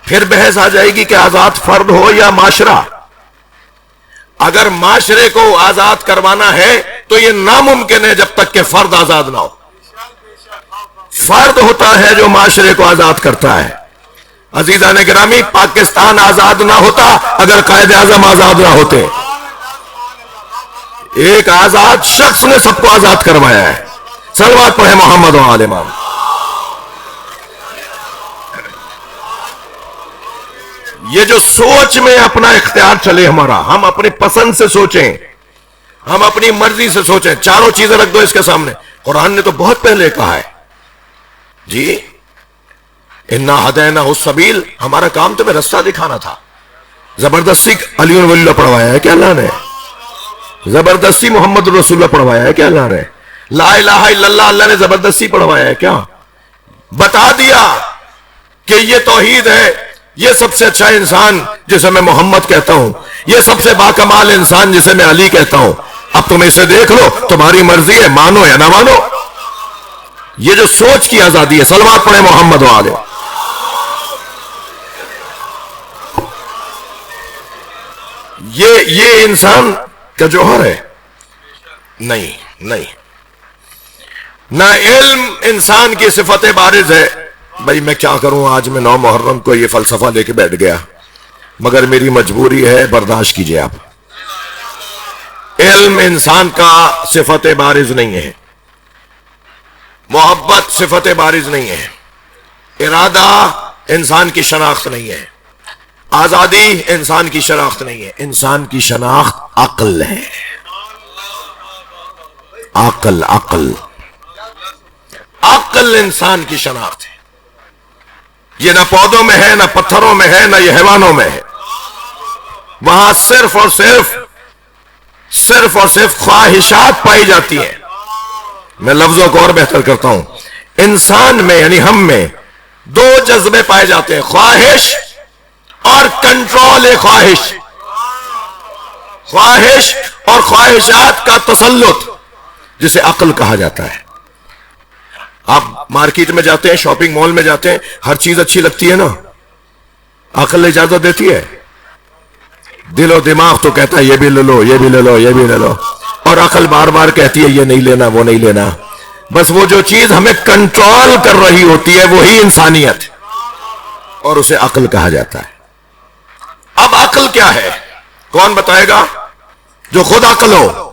پھر بحث آ جائے گی کہ آزاد فرد ہو یا معاشرہ. اگر معاشرے کو آزاد کروانا ہے تو یہ ناممکن ہے جب تک کہ فرد آزاد نہ ہو. فرد ہوتا ہے جو معاشرے کو آزاد کرتا ہے. عزیزان گرامی، پاکستان آزاد نہ ہوتا اگر قائد اعظم آزاد نہ ہوتے. ایک آزاد شخص نے سب کو آزاد کروایا ہے. صلوات پڑھیں محمد و آل محمد. یہ جو سوچ میں اپنا اختیار چلے ہمارا، ہم اپنی پسند سے سوچیں، ہم اپنی مرضی سے سوچیں. چاروں چیزیں رکھ دو اس کے سامنے. قرآن نے تو بہت پہلے کہا ہے جی انا ہدیناہ السبیل، ہمارا کام تمہیں رستہ دکھانا تھا. زبردستی علی ولی اللہ پڑھوایا ہے کیا اللہ نے؟ زبردستی محمد رسول اللہ پڑھوایا ہے کیا اللہ نے؟ لا الہ الا اللہ اللہ نے زبردستی پڑھوایا ہے کیا؟ بتا دیا کہ یہ توحید ہے. یہ سب سے اچھا انسان جسے میں محمد کہتا ہوں، یہ سب سے باکمال انسان جسے میں علی کہتا ہوں. اب تم اسے دیکھ لو، تمہاری مرضی ہے، مانو یا نہ مانو. یہ جو سوچ کی آزادی ہے. صلوات پڑھیں محمد والے. یہ انسان کا جوہر ہے. نہیں نہ علم انسان کی صفت بارز ہے. بھائی میں کیا کروں، آج میں 9 محرم کو یہ فلسفہ لے کے بیٹھ گیا، مگر میری مجبوری ہے، برداشت کیجئے آپ. علم انسان کا صفت بارز نہیں ہے، محبت صفت بارز نہیں ہے، ارادہ انسان کی شناخت نہیں ہے، آزادی انسان کی شناخت نہیں ہے. انسان کی شناخت عقل ہے. عقل انسان کی شناخت ہے. یہ نہ پودوں میں ہے، نہ پتھروں میں ہے، نہ یہ حیوانوں میں ہے. وہاں صرف اور صرف خواہشات پائی جاتی ہیں. میں لفظوں کو اور بہتر کرتا ہوں. انسان میں یعنی ہم میں 2 جذبے پائے جاتے ہیں، خواہش اور کنٹرول خواہش. خواہش اور خواہشات کا تسلط جسے عقل کہا جاتا ہے. آپ مارکیٹ میں جاتے ہیں، شاپنگ مال میں جاتے ہیں، ہر چیز اچھی لگتی ہے نا، عقل اجازت دیتی ہے. دل و دماغ تو کہتا ہے یہ بھی لے لو، یہ بھی لے لو، یہ بھی لے لو، اور عقل بار بار کہتی ہے یہ نہیں لینا، وہ نہیں لینا. بس وہ جو چیز ہمیں کنٹرول کر رہی ہوتی ہے وہی انسانیت، اور اسے عقل کہا جاتا ہے. اب عقل کیا ہے؟ کون بتائے گا جو خود عقل ہو؟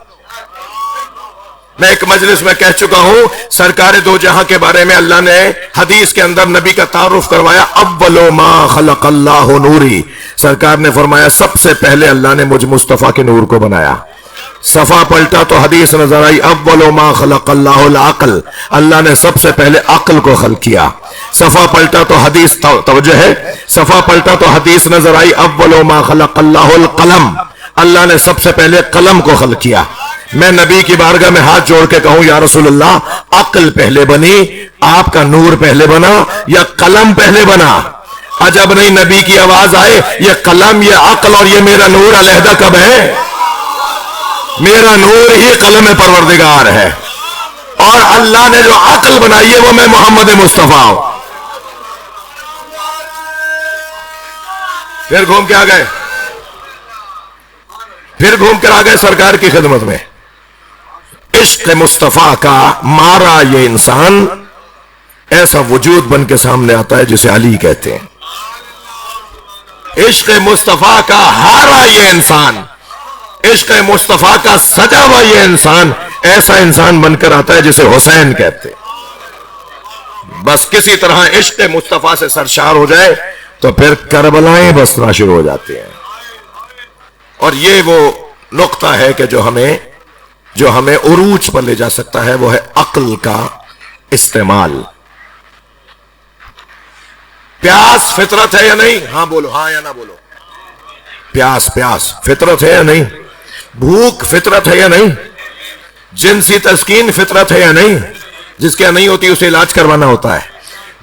میں ایک مجلس میں کہہ چکا ہوں، سرکار دو جہاں کے بارے میں اللہ نے حدیث کے اندر نبی کا تعارف کروایا. اول ما خلق اللہ نوری، سرکار نے فرمایا سب سے پہلے اللہ نے مجھ مصطفیٰ کے نور کو بنایا. صفحہ پلٹا تو حدیث نظر آئی اول ما خلق اللہ العقل، اللہ نے سب سے پہلے عقل کو خلق کیا. صفحہ پلٹا تو حدیث توجہ ہے، صفحہ پلٹا تو حدیث نظر آئی اول ما خلق اللہ القلم، اللہ نے سب سے پہلے قلم کو خلق کیا. میں نبی کی بارگاہ میں ہاتھ جوڑ کے کہوں یا رسول اللہ، عقل پہلے بنی، آپ کا نور پہلے بنا یا قلم پہلے بنا؟ عجب نہیں، نبی کی آواز آئے یہ قلم، یہ عقل اور یہ میرا نور علیحدہ کب ہے؟ میرا نور ہی قلم پروردگار ہے، اور اللہ نے جو عقل بنائی ہے وہ میں محمد مصطفیٰ ہوں. پھر گھوم کے آ گئے سرکار کی خدمت میں. عشق مصطفیٰ کا مارا یہ انسان ایسا وجود بن کے سامنے آتا ہے جسے علی کہتے ہیں. عشق مصطفیٰ کا ہارا یہ انسان، عشق مصطفیٰ کا سجا ہوا یہ انسان ایسا انسان بن کر آتا ہے جسے حسین کہتے ہیں. بس کسی طرح عشق مصطفیٰ سے سرشار ہو جائے تو پھر کربلائیں بسنا شروع ہو جاتے ہیں. اور یہ وہ نقطہ ہے کہ جو ہمیں عروج پر لے جا سکتا ہے، وہ ہے عقل کا استعمال. پیاس فطرت ہے یا نہیں؟ ہاں بولو، ہاں یا نہ بولو. پیاس فطرت ہے یا نہیں؟ بھوک فطرت ہے یا نہیں؟ جنسی تسکین فطرت ہے یا نہیں؟ جس کے نہیں ہوتی اسے علاج کروانا ہوتا ہے.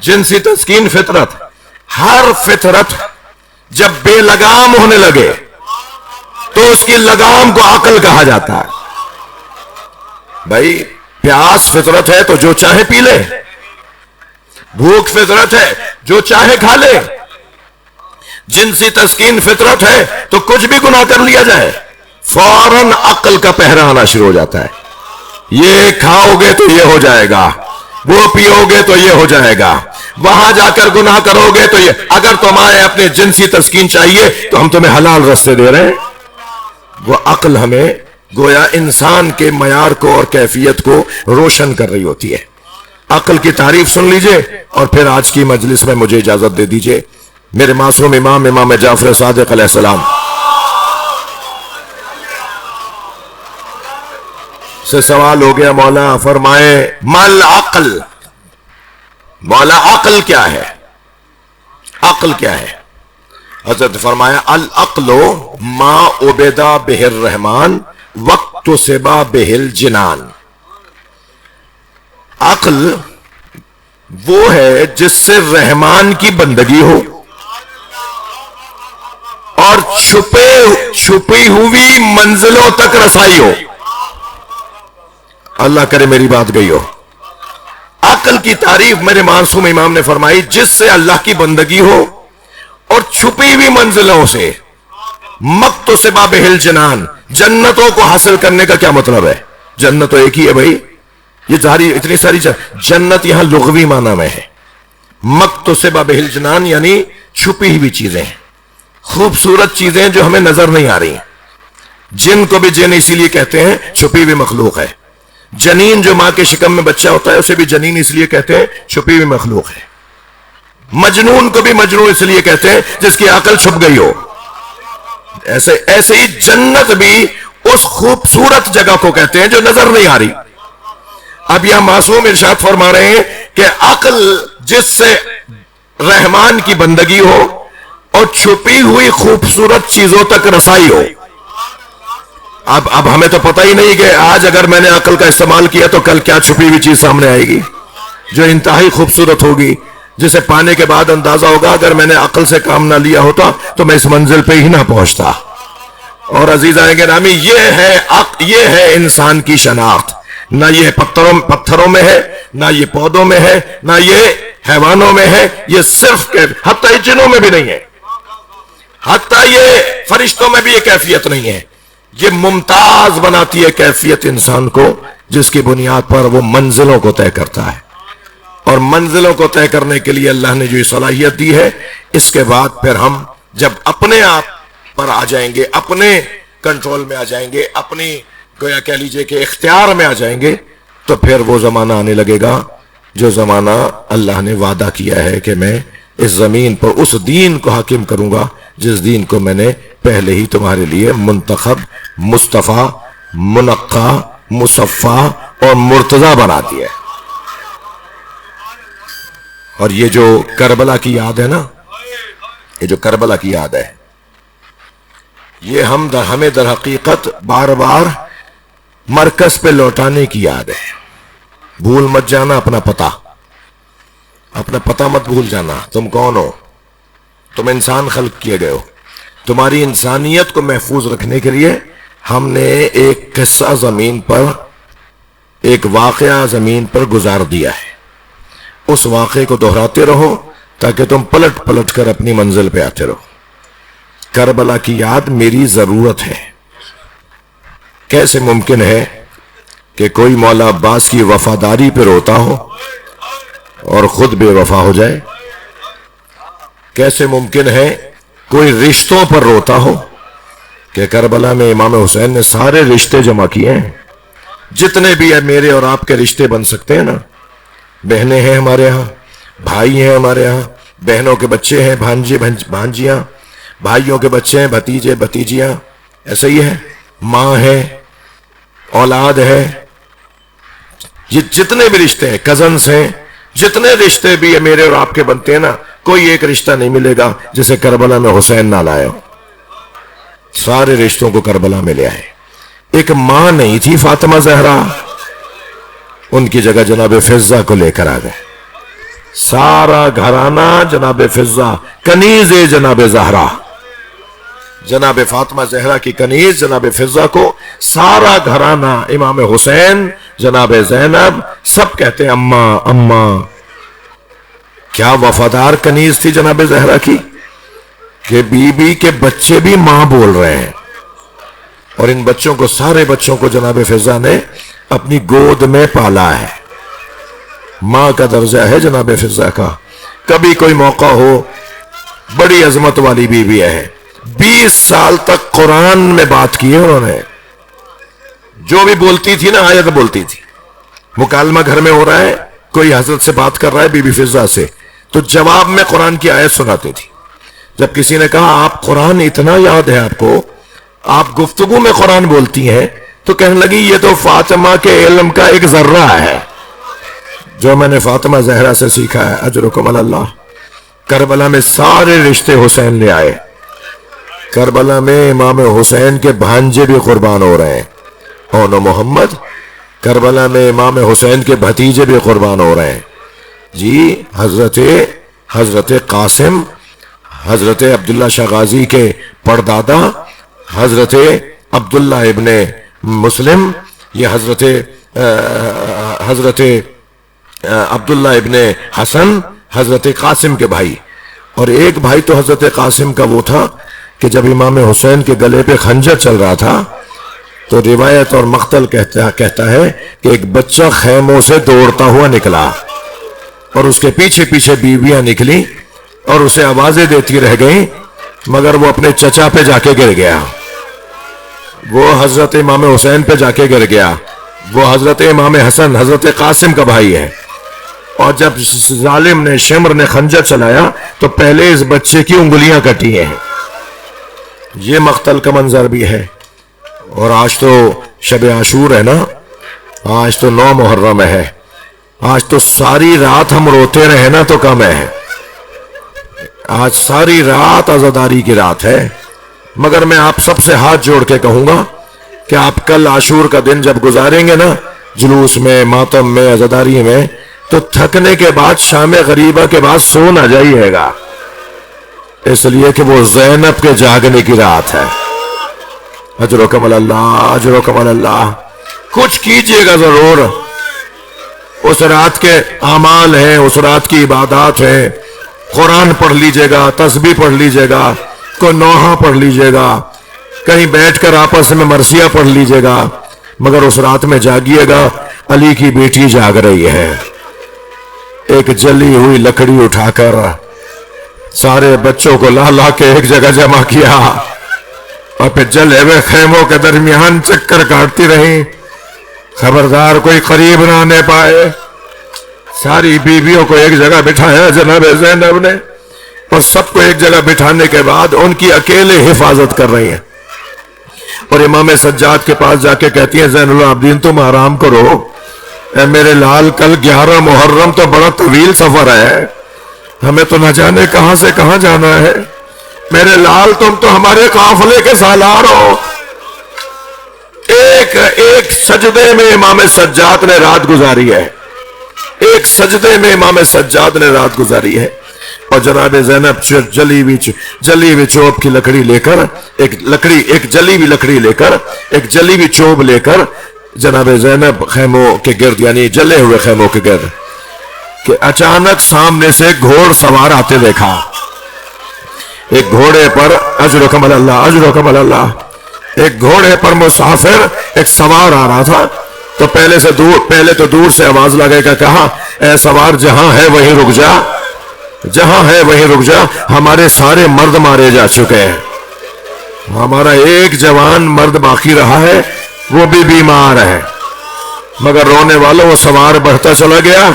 جنسی تسکین فطرت. ہر فطرت جب بے لگام ہونے لگے تو اس کی لگام کو عقل کہا جاتا ہے. بھائی پیاس فطرت ہے تو جو چاہے پی لے، بھوک فطرت ہے جو چاہے کھا لے، جنسی تسکین فطرت ہے تو کچھ بھی گناہ کر لیا جائے فوراً عقل کا پہرا آنا شروع ہو جاتا ہے. یہ کھاؤ گے تو یہ ہو جائے گا، وہ پیو گے تو یہ ہو جائے گا، وہاں جا کر گناہ کرو گے تو یہ. اگر تمہیں اپنے جنسی تسکین چاہیے تو ہم تمہیں حلال رستے دے رہے ہیں. وہ عقل ہمیں گویا انسان کے معیار کو اور کیفیت کو روشن کر رہی ہوتی ہے. عقل کی تعریف سن لیجئے اور پھر آج کی مجلس میں مجھے اجازت دے دیجئے. میرے معصوم امام جعفر صادق علیہ السلام سے سوال ہو گیا، مولا فرمائے مل عقل، مولا عقل کیا ہے؟ عقل کیا ہے؟ حضرت فرمایا العقل ما عبدا بہ الرحمن وقت سبا بہ الجنان. عقل وہ ہے جس سے رحمان کی بندگی ہو اور چھپی ہوئی منزلوں تک رسائی ہو. اللہ کرے میری بات گئی ہو. عقل کی تعریف میرے معصوم امام نے فرمائی جس سے اللہ کی بندگی ہو اور چھپی ہوئی منزلوں سے مقتصبہ بہ الجنان، جنتوں کو حاصل کرنے کا کیا مطلب ہے؟ جنت تو ایک ہی ہے بھائی، یہ اتنی ساری جنت یہاں لغوی معنی میں ہے. مقتصبہ بہ الجنان یعنی چھپی ہوئی چیزیں، خوبصورت چیزیں جو ہمیں نظر نہیں آ رہی ہیں. جن کو بھی جن اسی لیے کہتے ہیں چھپی ہوئی مخلوق ہے. جنین جو ماں کے شکم میں بچہ ہوتا ہے اسے بھی جنین اس لیے کہتے ہیں چھپی ہوئی مخلوق ہے. مجنون کو بھی مجنون اس لیے کہتے ہیں جس کی عقل چھپ گئی ہو. ایسے ہی جنت بھی اس خوبصورت جگہ کو کہتے ہیں جو نظر نہیں آ رہی. اب یہاں معصوم ارشاد فرما رہے ہیں کہ عقل جس سے رحمان کی بندگی ہو اور چھپی ہوئی خوبصورت چیزوں تک رسائی ہو. اب ہمیں تو پتہ ہی نہیں کہ آج اگر میں نے عقل کا استعمال کیا تو کل کیا چھپی ہوئی چیز سامنے آئے گی جو انتہائی خوبصورت ہوگی، جسے پانے کے بعد اندازہ ہوگا اگر میں نے عقل سے کام نہ لیا ہوتا تو میں اس منزل پہ ہی نہ پہنچتا. اور عزیزان گرامی یہ ہے انسان کی شناخت. نہ یہ پتھروں میں ہے، نہ یہ پودوں میں ہے، نہ یہ حیوانوں میں ہے، یہ صرف حتیٰ یہ جنوں میں بھی نہیں ہے، حتیٰ یہ فرشتوں میں بھی یہ کیفیت نہیں ہے. یہ ممتاز بناتی ہے کیفیت انسان کو جس کی بنیاد پر وہ منزلوں کو طے کرتا ہے. اور منزلوں کو طے کرنے کے لیے اللہ نے جو یہ صلاحیت دی ہے، اس کے بعد پھر ہم جب اپنے آپ پر آ جائیں گے، اپنے کنٹرول میں آ جائیں گے، اپنی گویا کہہ لیجئے کہ اختیار میں آ جائیں گے، تو پھر وہ زمانہ آنے لگے گا جو زمانہ اللہ نے وعدہ کیا ہے کہ میں اس زمین پر اس دین کو حاکم کروں گا جس دین کو میں نے پہلے ہی تمہارے لیے منتخب، مصطفیٰ، منقی، مصفا اور مرتضی بنا دیا ہے. اور یہ جو کربلا کی یاد ہے نا، یہ جو کربلا کی یاد ہے، یہ ہمیں در حقیقت بار بار مرکز پہ لوٹانے کی یاد ہے. بھول مت جانا اپنا پتہ مت بھول جانا. تم کون ہو؟ تم انسان خلق کیے گئے ہو. تمہاری انسانیت کو محفوظ رکھنے کے لیے ہم نے ایک قصہ زمین پر، ایک واقعہ زمین پر گزار دیا ہے. اس واقعے کو دہراتے رہو تاکہ تم پلٹ کر اپنی منزل پہ آتے رہو. کربلا کی یاد میری ضرورت ہے. کیسے ممکن ہے کہ کوئی مولا عباس کی وفاداری پہ روتا ہو اور خود بے وفا ہو جائے؟ کیسے ممکن ہے کوئی رشتوں پر روتا ہو کہ کربلا میں امام حسین نے سارے رشتے جمع کیے ہیں، جتنے بھی میرے اور آپ کے رشتے بن سکتے ہیں نا. بہنیں ہیں ہمارے ہاں، بھائی ہیں ہمارے ہاں، بہنوں کے بچے ہیں، بھانجیاں، بھائیوں کے بچے ہیں، بھتیجے بھتیجیاں، ایسا ہی ہے، ماں ہے، اولاد ہے. یہ جتنے بھی رشتے ہیں، کزنس ہیں، جتنے رشتے بھی میرے اور آپ کے بنتے ہیں نا، کوئی ایک رشتہ نہیں ملے گا جسے کربلا میں حسین نہ لائے ہو. سارے رشتوں کو کربلا میں لے آئے. ایک ماں نہیں تھی فاطمہ زہرا، ان کی جگہ جناب فضہ کو لے کر آ گئے. سارا گھرانہ جناب فضہ، کنیز جناب زہرا، جناب فاطمہ زہرا کی کنیز جناب فضہ کو سارا گھرانہ، امام حسین، جناب زینب، سب کہتے ہیں اماں اماں. کیا وفادار کنیز تھی جناب زہرا کی کہ بی بی کے بچے بھی ماں بول رہے ہیں. اور ان بچوں کو، سارے بچوں کو جناب فضہ نے اپنی گود میں پالا ہے. ماں کا درجہ ہے جناب فضہ کا. کبھی کوئی موقع ہو، بڑی عظمت والی بیوی ہے. 20 سال تک قرآن میں بات کی ہے انہوں نے. جو بھی بولتی تھی نا آیت بولتی تھی. مکالمہ گھر میں ہو رہا ہے، کوئی حضرت سے بات کر رہا ہے بی بی فضہ سے، تو جواب میں قرآن کی آیت سناتی تھی. جب کسی نے کہا آپ قرآن اتنا یاد ہے آپ کو، آپ گفتگو میں قرآن بولتی ہیں، تو کہنے لگی یہ تو فاطمہ کے علم کا ایک ذرہ ہے جو میں نے فاطمہ زہرا سے سیکھا ہے. اجرکم اللہ. کربلا میں سارے رشتے حسین لے آئے. کربلا میں امام حسین کے بھانجے بھی قربان ہو رہے ہیں. اون محمد. کربلا میں امام حسین کے بھتیجے بھی قربان ہو رہے ہیں. جی حضرت قاسم، حضرت عبداللہ شاہ غازی کے پردادا، حضرت عبداللہ ابن مسلم، یہ حضرت عبداللہ ابن حسن، حضرت قاسم کے بھائی. اور ایک بھائی تو حضرت قاسم کا وہ تھا کہ جب امام حسین کے گلے پہ خنجر چل رہا تھا تو روایت اور مقتل کہتا ہے کہ ایک بچہ خیموں سے دوڑتا ہوا نکلا اور اس کے پیچھے پیچھے بیویاں نکلی اور اسے آوازیں دیتی رہ گئیں، مگر وہ اپنے چچا پہ جا کے گر گیا. وہ حضرت امام حسین پہ جا کے گر گیا. وہ حضرت امام حسن، حضرت قاسم کا بھائی ہے. اور جب ظالم نے، شمر نے خنجر چلایا تو پہلے اس بچے کی انگلیاں کٹی ہیں. یہ مقتل کا منظر بھی ہے. اور آج تو شب عاشور ہے نا، آج تو 9 محرم ہے. آج تو ساری رات ہم روتے رہے نا تو کم ہے. آج ساری رات عزاداری کی رات ہے. مگر میں آپ سب سے ہاتھ جوڑ کے کہوں گا کہ آپ کل عاشور کا دن جب گزاریں گے نا، جلوس میں، ماتم میں، عزاداری میں، تو تھکنے کے بعد شام غریبہ کے بعد سو نہ جائیے گا، اس لیے کہ وہ زینب کے جاگنے کی رات ہے. اجرکم اللہ، اجرکم اللہ. کچھ کیجئے گا ضرور. اس رات کے اعمال ہیں، اس رات کی عبادات ہیں. قرآن پڑھ لیجئے گا، تسبیح پڑھ لیجئے گا، کوئی نوحہ پڑھ لیجئے گا، کہیں بیٹھ کر آپس میں مرثیہ پڑھ لیجئے گا. مگر اس رات میں جاگیے گا، علی کی بیٹی جاگ رہی ہے. ایک جلی ہوئی لکڑی اٹھا کر سارے بچوں کو لا لا کے ایک جگہ جمع کیا اور پھر جلے ہوئے خیموں کے درمیان چکر کاٹتی رہی. خبردار کوئی قریب نہ آنے پائے. ساری بیویوں کو ایک جگہ بٹھایا جناب زینب نے، اور سب کو ایک جگہ بٹھانے کے بعد ان کی اکیلے حفاظت کر رہی ہیں. اور امام سجاد کے پاس جا کے کہتی ہیں زین العابدین تم آرام کرو، اے میرے لال کل 11 محرم تو بڑا طویل سفر ہے، ہمیں تو نہ جانے کہاں سے کہاں جانا ہے. میرے لال تم تو ہمارے قافلے کے سالار ہو. ایک سجدے میں امام سجاد نے رات گزاری ہے. ایک سجدے میں امام سجاد نے رات گزاری ہے. اور جناب زینب جلی ہوئی چوب کی لکڑی لے کر، ایک جلی ہوئی لکڑی لے کر، ایک جلی ہوئی چوب لے کر جناب زینب خیموں کے گرد، یعنی جلے ہوئے خیموں کے گرد، کہ اچانک سامنے سے گھوڑ سوار آتے دیکھا. ایک گھوڑے پر، اجرکم اللہ، اجرکم اللہ، ایک گھوڑے پر مسافر ایک سوار آ رہا تھا. تو پہلے تو دور سے آواز لگے گا، کہا اے سوار جہاں ہے وہیں رک جا، جہاں ہے وہیں رک جا، ہمارے سارے مرد مارے جا چکے ہیں، ہمارا ایک جوان مرد باقی رہا ہے، وہ بھی بیمار ہے. مگر رونے والوں وہ سوار بڑھتا چلا گیا.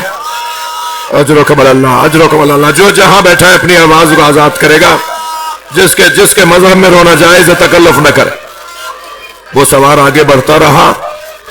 اجرکم اللہ، اجرکم اللہ. جو جہاں بیٹھا ہے اپنی آواز کو آزاد کرے گا، جس کے مذہب میں رونا جائز ہے تکلف نہ کرے. وہ سوار آگے بڑھتا رہا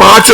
5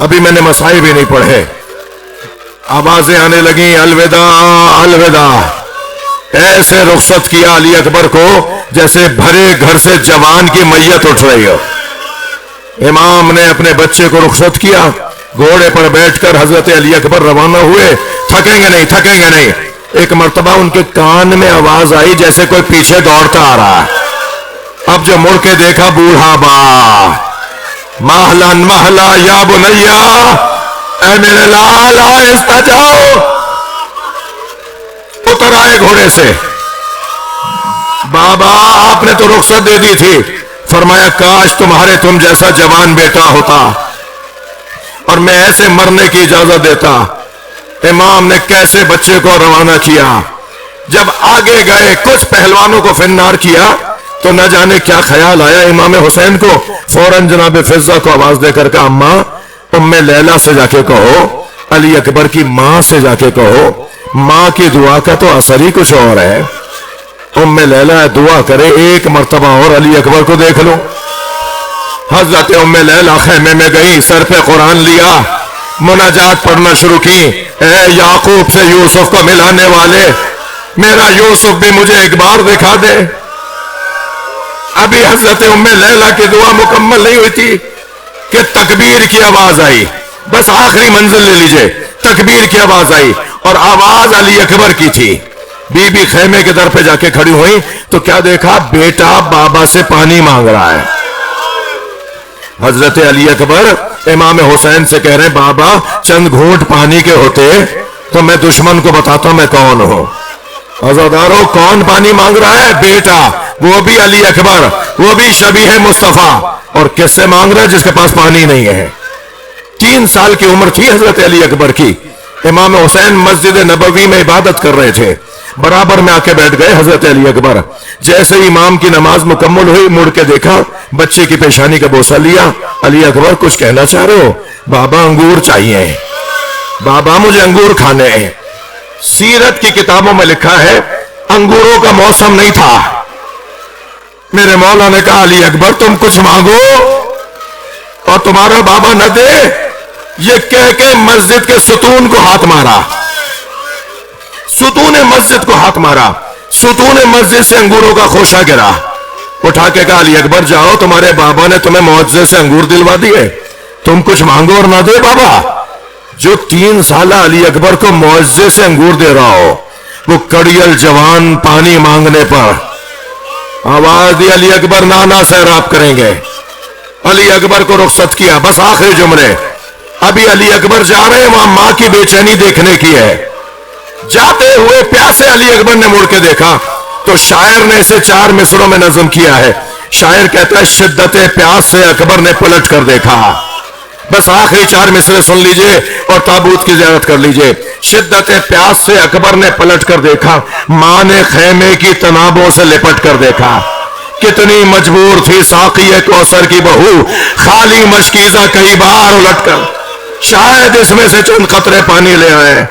ابھی میں نے مسائل بھی نہیں پڑھے، آوازیں آنے لگیں الوداع الوداع، ایسے رخصت کیا علی اکبر کو جیسے بھرے گھر سے جوان کی میت اٹھ رہی ہو۔ امام نے اپنے بچے کو رخصت کیا، گھوڑے پر بیٹھ کر حضرت علی اکبر روانہ ہوئے۔ تھکیں گے نہیں، تھکیں گے نہیں۔ ایک مرتبہ ان کے کان میں آواز آئی جیسے کوئی پیچھے دوڑتا آ رہا ہے۔ اب جو مڑ کے دیکھا، بوڑھا با، مہلن مہلا یا بنیا، اے میرے لال آہستہ جاؤ۔ اتر آئے گھوڑے سے، بابا آپ نے تو رخصت دے دی تھی۔ فرمایا کاش تمہارے تم جیسا جوان بیٹا ہوتا اور میں ایسے مرنے کی اجازت دیتا۔ امام نے کیسے بچے کو روانہ کیا۔ جب آگے گئے، کچھ پہلوانوں کو فنار کیا تو نہ جانے کیا خیال آیا امام حسین کو۔ فوراً جناب فضہ کو آواز دے کر کہا، اماں ام لیلہ سے جا کے کہو، علی اکبر کی ماں سے جا کے کہو، ماں کی دعا کا تو اثر ہی کچھ اور ہے۔ ام لیلہ دعا کرے ایک مرتبہ اور علی اکبر کو دیکھ لو۔ حضرت ام لیلہ خیمے میں گئی، سر پہ قرآن لیا، مناجات پڑھنا شروع کی۔ اے یعقوب سے یوسف کو ملانے والے، میرا یوسف بھی مجھے ایک بار دکھا دے۔ ابھی حضرت ام لیلہ کی دعا مکمل نہیں ہوئی تھی کہ تکبیر کی آواز آئی۔ بس آخری منزل لے لیجئے، تکبیر کی آواز آئی اور آواز علی اکبر کی تھی۔ بی بی خیمے کے در پہ جا کے کھڑی ہوئی تو کیا دیکھا، بیٹا بابا سے پانی مانگ رہا ہے۔ حضرت علی اکبر امام حسین سے کہہ رہے، بابا چند گھونٹ پانی کے ہوتے تو میں دشمن کو بتاتا میں کون ہوں۔ عزادارو کون پانی مانگ رہا ہے؟ بیٹا، وہ بھی علی اکبر، وہ بھی شبیہ مصطفیٰ۔ اور کس سے مانگ رہا ہے؟ جس کے پاس پانی نہیں ہے۔ 3 سال کی عمر تھی حضرت علی اکبر کی۔ امام حسین مسجد نبوی میں عبادت کر رہے تھے، برابر میں آ کے بیٹھ گئے حضرت علی اکبر۔ جیسے ہی امام کی نماز مکمل ہوئی، مڑ کے دیکھا، بچے کی پیشانی کا بوسہ لیا۔ علی اکبر کچھ کہنا چاہ رہے ہو؟ بابا انگور چاہیے، بابا مجھے انگور کھانے ہیں۔ سیرت کی کتابوں میں لکھا ہے انگوروں کا موسم نہیں تھا۔ میرے مولا نے کہا علی اکبر تم کچھ مانگو اور تمہارا بابا نہ دے، یہ کہہ کے مسجد کے ستون کو ہاتھ مارا، ستون مسجد کو ہاتھ مارا، ستون مسجد سے انگوروں کا خوشہ گرا۔ اٹھا کے کہا علی اکبر جاؤ، تمہارے بابا نے تمہیں معجزے سے انگور دلوا دیے، تم کچھ مانگو اور نہ دے بابا۔ جو 3 سالہ علی اکبر کو معجزے سے انگور دے رہا ہو، وہ کڑیل جوان پانی مانگنے پر آواز دی علی اکبر نانا سیراب کریں گے۔ علی اکبر کو رخصت کیا، بس آخری جملے۔ ابھی علی اکبر جا رہے ہیں، وہاں ماں کی بے چینی دیکھنے کی ہے۔ جاتے ہوئے پیاسے علی اکبر نے مڑ کے دیکھا تو شاعر نے اسے 4 مصروں میں نظم کیا ہے۔ شاعر کہتا ہے شدت پیاس سے اکبر نے پلٹ کر دیکھا۔ بس آخری 4 مصرے سن لیجئے اور تابوت کی زیارت کر لیجئے۔ شدت پیاس سے اکبر نے پلٹ کر دیکھا، ماں نے خیمے کی تنابوں سے لپٹ کر دیکھا۔ کتنی مجبور تھی ساقی کوثر کی بہو، خالی مشکیزہ کئی بار الٹ کر شاید اس میں سے چند قطرے پانی لے آئے۔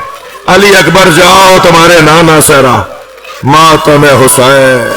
علی اکبر جاؤ، تمہارے نانا سرا ماتم حسین۔